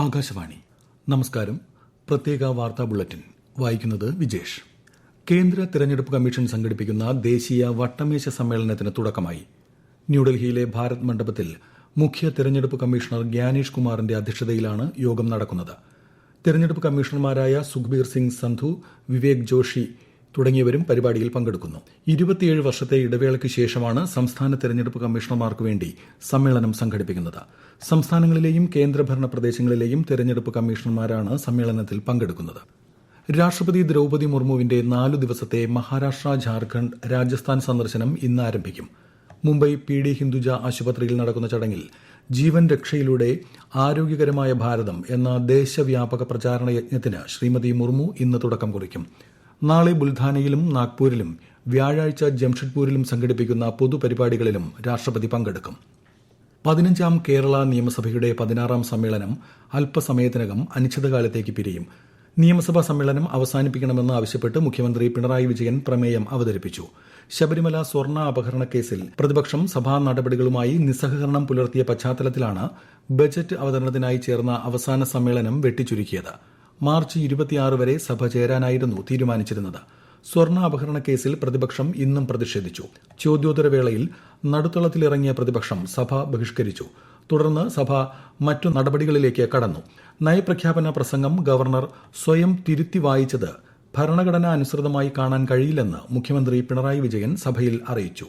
ആകാശവാണി. നമസ്കാരം. പ്രത്യേക വാർത്താ ബുള്ളറ്റിൻ വായിക്കുന്നത് വിജേഷ്. കേന്ദ്ര തെരഞ്ഞെടുപ്പ് കമ്മീഷൻ സംഘടിപ്പിക്കുന്ന ദേശീയ വട്ടമേശ സമ്മേളനത്തിന് തുടക്കമായി. ന്യൂഡൽഹിയിലെ ഭാരത് മണ്ഡപത്തിൽ മുഖ്യ തെരഞ്ഞെടുപ്പ് കമ്മീഷണർ ഗ്യാനേഷ് കുമാറിന്റെ അധ്യക്ഷതയിലാണ് യോഗം നടക്കുന്നത്. തെരഞ്ഞെടുപ്പ് കമ്മീഷണർമാരായ സുഖ്ബീർ സിംഗ് സന്ധു, വിവേക് ജോഷി തുടങ്ങിയവരും പരിപാടിയിൽ പങ്കെടുക്കുന്നു. 27 വർഷത്തെ ഇടവേളയ്ക്ക് ശേഷമാണ് സംസ്ഥാന തെരഞ്ഞെടുപ്പ് കമ്മീഷണർമാർക്ക് വേണ്ടി സമ്മേളനം സംഘടിപ്പിക്കുന്നത്. സംസ്ഥാനങ്ങളിലെയും കേന്ദ്രഭരണ പ്രദേശങ്ങളിലെയും തെരഞ്ഞെടുപ്പ് കമ്മീഷണർമാരാണ് സമ്മേളനത്തിൽ പങ്കെടുക്കുന്നത്. രാഷ്ട്രപതി ദ്രൌപദി മുർമുവിന്റെ 4 ദിവസത്തെ മഹാരാഷ്ട്ര, ഝാർഖണ്ഡ്, രാജസ്ഥാൻ സന്ദർശനം ഇന്ന് ആരംഭിക്കും. മുംബൈ PD ഹിന്ദുജ ആശുപത്രിയിൽ നടക്കുന്ന ചടങ്ങിൽ ജീവൻ രക്ഷയിലൂടെ ആരോഗ്യകരമായ ഭാരതം എന്ന ദേശവ്യാപക പ്രചാരണ യജ്ഞത്തിന് ശ്രീമതി മുർമു ഇന്ന് തുടക്കം കുറിക്കും. നാളെ ബുൽധാനയിലും നാഗ്പൂരിലും വ്യാഴാഴ്ച ജംഷഡ്പൂരിലും സംഘടിപ്പിക്കുന്ന പൊതുപരിപാടികളിലും രാഷ്ട്രപതി പങ്കെടുക്കും. 15ാം കേരള നിയമസഭയുടെ 16ാം സമ്മേളനം അല്പസമയത്തിനകം അനിശ്ചിതകാലത്തേക്ക് പിരിയും. നിയമസഭാ സമ്മേളനം അവസാനിപ്പിക്കണമെന്ന് ആവശ്യപ്പെട്ട് മുഖ്യമന്ത്രി പിണറായി വിജയൻ പ്രമേയം അവതരിപ്പിച്ചു. ശബരിമല സ്വർണ്ണ അപഹരണ കേസിൽ പ്രതിപക്ഷം സഭാ നടപടികളുമായി നിസ്സഹകരണം പുലർത്തിയ പശ്ചാത്തലത്തിലാണ് ബജറ്റ് അവതരണത്തിനായി ചേർന്ന അവസാന സമ്മേളനം വെട്ടിച്ചുരുക്കിയത്. മാർച്ച് 26 വരെ സഭ ചേരാനായിരുന്നു തീരുമാനിച്ചിരുന്നത്. സ്വർണ്ണ അപഹരണ കേസിൽ പ്രതിപക്ഷം ഇന്നും പ്രതിഷേധിച്ചു. ചോദ്യോത്തരവേളയിൽ നടുത്തളത്തിലിറങ്ങിയ പ്രതിപക്ഷം സഭ ബഹിഷ്കരിച്ചു. തുടർന്ന് സഭ മറ്റു നടപടികളിലേക്ക് കടന്നു. നയപ്രഖ്യാപന പ്രസംഗം ഗവർണർ സ്വയം തിരുത്തി വായിച്ചത് ഭരണഘടനാ അനുസൃതമായി കാണാൻ കഴിയില്ലെന്ന് മുഖ്യമന്ത്രി പിണറായി വിജയൻ സഭയിൽ അറിയിച്ചു.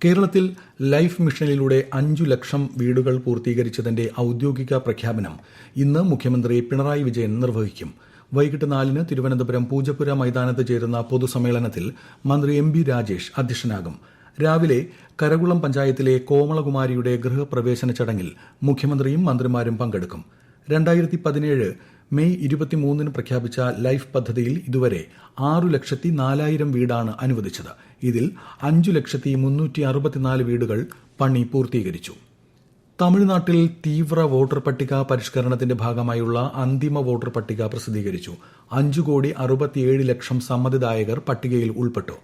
കേരളത്തിൽ ലൈഫ് മിഷനിലൂടെ 5 ലക്ഷം വീടുകൾ പൂർത്തീകരിച്ചതിന്റെ ഔദ്യോഗിക പ്രഖ്യാപനം ഇന്ന് മുഖ്യമന്ത്രി പിണറായി വിജയൻ നിർവഹിക്കും. വൈകിട്ട് 4-ന് തിരുവനന്തപുരം പൂജപ്പുര മൈതാനത്ത് ചേരുന്ന പൊതുസമ്മേളനത്തിൽ മന്ത്രി MB രാജേഷ് അധ്യക്ഷനാകും. രാവിലെ കരകുളം പഞ്ചായത്തിലെ കോമളകുമാരിയുടെ ഗൃഹപ്രവേശന ചടങ്ങിൽ മുഖ്യമന്ത്രിയും മന്ത്രിമാരും പങ്കെടുക്കും. 2017 മെയ് 23-ന് പ്രഖ്യാപിച്ച ലൈഫ് പദ്ധതിയിൽ ഇതുവരെ 6,04,000 വീടാണ് അനുവദിച്ചത്. ഇതിൽ 5,364,000 വീടുകൾ പണി പൂർത്തീകരിച്ചു. തമിഴ്നാട്ടിൽ തീവ്ര വോട്ടർ പട്ടിക പരിഷ്കരണത്തിന്റെ ഭാഗമായുള്ള അന്തിമ വോട്ടർ പട്ടിക പ്രസിദ്ധീകരിച്ചു. 5,67,00,000 സമ്മതിദായകർ പട്ടികയിൽ ഉൾപ്പെട്ടു.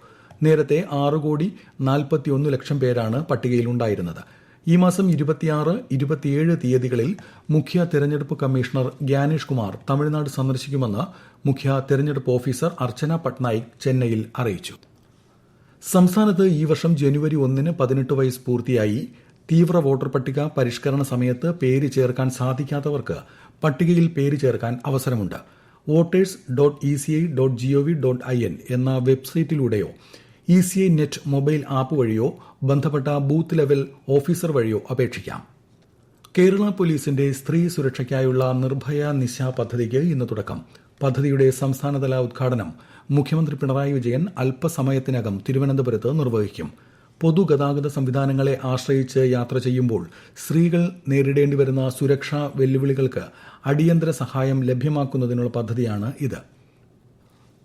നേരത്തെ 6,41,00,000 പേരാണ് പട്ടികയിലുണ്ടായിരുന്നത്. ഈ മാസം 26, 27 തീയതികളിൽ മുഖ്യ തെരഞ്ഞെടുപ്പ് കമ്മീഷണർ ഗ്യാനേഷ് കുമാർ തമിഴ്നാട് സന്ദർശിക്കുമെന്ന് മുഖ്യ തെരഞ്ഞെടുപ്പ് ഓഫീസർ അർച്ചന പട്നായിക് ചെന്നൈയിൽ അറിയിച്ചു. സംസ്ഥാനത്ത് ഈ വർഷം ജനുവരി 1-ന് 18 വയസ്സ് പൂർത്തിയായി തീവ്ര വോട്ടർ പട്ടിക പരിഷ്കരണ സമയത്ത് പേര് ചേർക്കാൻ സാധിക്കാത്തവർക്ക് പട്ടികയിൽ പേര് ചേർക്കാൻ അവസരമുണ്ട്. voters.eci.gov.in എന്ന വെബ്സൈറ്റിലൂടെയോ ECI നെറ്റ് മൊബൈൽ ആപ്പ് വഴിയോ ബന്ധപ്പെട്ട ബൂത്ത് ലെവൽ ഓഫീസർ വഴിയോ അപേക്ഷിക്കാം. കേരള പോലീസിന്റെ സ്ത്രീ സുരക്ഷയ്ക്കായുള്ള നിർഭയ നിശ പദ്ധതിക്ക് ഇന്ന് തുടക്കം. പദ്ധതിയുടെ സംസ്ഥാനതല ഉദ്ഘാടനം മുഖ്യമന്ത്രി പിണറായി വിജയൻ അല്പസമയത്തിനകം തിരുവനന്തപുരത്ത് നിർവഹിക്കും. പൊതുഗതാഗത സംവിധാനങ്ങളെ ആശ്രയിച്ച് യാത്ര ചെയ്യുമ്പോൾ സ്ത്രീകൾ നേരിടേണ്ടിവരുന്ന സുരക്ഷാ വെല്ലുവിളികൾക്ക് അടിയന്തര സഹായം ലഭ്യമാക്കുന്നതിനുള്ള പദ്ധതിയാണ് ഇത്.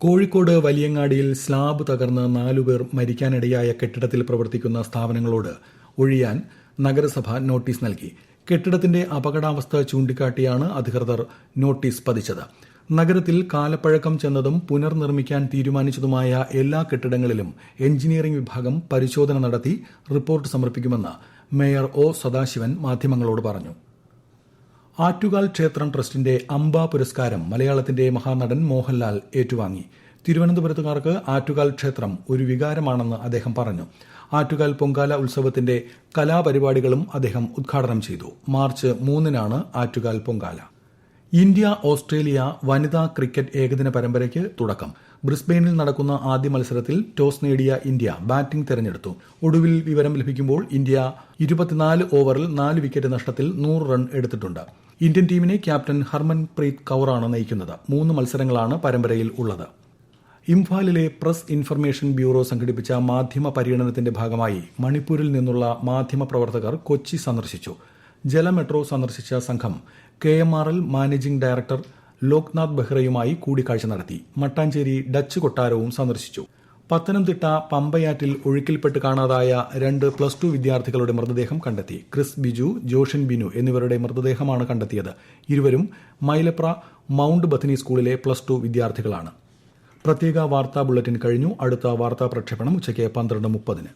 കോഴിക്കോട് വലിയങ്ങാടിയിൽ സ്ലാബ് തകർന്ന് 4 പേർ മരിക്കാനിടയായ കെട്ടിടത്തിൽ പ്രവർത്തിക്കുന്ന സ്ഥാപനങ്ങളോട് ഒഴിയാൻ നഗരസഭ നോട്ടീസ് നൽകി. കെട്ടിടത്തിന്റെ അപകടാവസ്ഥ ചൂണ്ടിക്കാട്ടിയാണ് അധികൃതർ നോട്ടീസ് പതിച്ചത്. നഗരത്തിൽ കാലപ്പഴക്കം ചെന്നതും പുനർനിർമ്മിക്കാൻ തീരുമാനിച്ചതുമായ എല്ലാ കെട്ടിടങ്ങളിലും എഞ്ചിനീയറിംഗ് വിഭാഗം പരിശോധന നടത്തി റിപ്പോർട്ട് സമർപ്പിക്കുമെന്ന് മേയർ O. സദാശിവൻ മാധ്യമങ്ങളോട് പറഞ്ഞു. ആറ്റുകാൽ ക്ഷേത്രം ട്രസ്റ്റിന്റെ അംബ പുരസ്കാരം മലയാളത്തിന്റെ മഹാനടൻ മോഹൻലാൽ ഏറ്റുവാങ്ങി. തിരുവനന്തപുരത്തുകാർക്ക് ആറ്റുകാൽ ക്ഷേത്രം ഒരു വികാരമാണെന്ന് അദ്ദേഹം പറഞ്ഞു. ആറ്റുകാൽ പൊങ്കാല ഉത്സവത്തിന്റെ കലാപരിപാടികളും അദ്ദേഹം ഉദ്ഘാടനം ചെയ്തു. മാർച്ച് 3-നാണ് ആറ്റുകാൽ പൊങ്കാല. ഇന്ത്യ ഓസ്ട്രേലിയ വനിതാ ക്രിക്കറ്റ് ഏകദിന പരമ്പരയ്ക്ക് തുടക്കം. ബ്രിസ്ബെയിനിൽ നടക്കുന്ന ആദ്യ മത്സരത്തിൽ ടോസ് നേടിയ ഇന്ത്യ ബാറ്റിംഗ് തെരഞ്ഞെടുത്തു. ഒടുവിൽ വിവരം ലഭിക്കുമ്പോൾ ഇന്ത്യ 24 ഓവറിൽ 4 വിക്കറ്റ് നഷ്ടത്തിൽ 100 റൺ എടുത്തിട്ടുണ്ട്. ഇന്ത്യൻ ടീമിനെ ക്യാപ്റ്റൻ ഹർമൻപ്രീത് കൌറാണ് നയിക്കുന്നത്. 3 മത്സരങ്ങളാണ് പരമ്പരയിൽ ഉള്ളത്. ഇംഫാലിലെ പ്രസ് ഇൻഫർമേഷൻ ബ്യൂറോ സംഘടിപ്പിച്ച മാധ്യമ പര്യടനത്തിന്റെ ഭാഗമായി മണിപ്പൂരിൽ നിന്നുള്ള മാധ്യമപ്രവർത്തകർ കൊച്ചി സന്ദർശിച്ചു. ജലമെട്രോ സന്ദർശിച്ച സംഘം KMRL മാനേജിംഗ് ഡയറക്ടർ ലോക്നാഥ് ബെഹ്റയുമായി കൂടിക്കാഴ്ച നടത്തി. മട്ടാഞ്ചേരി ഡച്ച് കൊട്ടാരവും സന്ദർശിച്ചു. പത്തനംതിട്ട പമ്പയാറ്റിൽ ഒഴുക്കിൽപ്പെട്ട് കാണാതായ 2 +2 വിദ്യാർത്ഥികളുടെ മൃതദേഹം കണ്ടെത്തി. ക്രിസ് ബിജു, ജോഷിൻ ബിനു എന്നിവരുടെ മൃതദേഹമാണ് കണ്ടെത്തിയത്. ഇരുവരും മൈലപ്ര മൌണ്ട് ബഥനി സ്കൂളിലെ +2 വിദ്യാർത്ഥികളാണ്. പ്രത്യേക വാർത്താ ബുള്ളറ്റിൻ കഴിഞ്ഞു. അടുത്ത വാർത്താ പ്രക്ഷേപണം ഉച്ചയ്ക്ക് 12:30.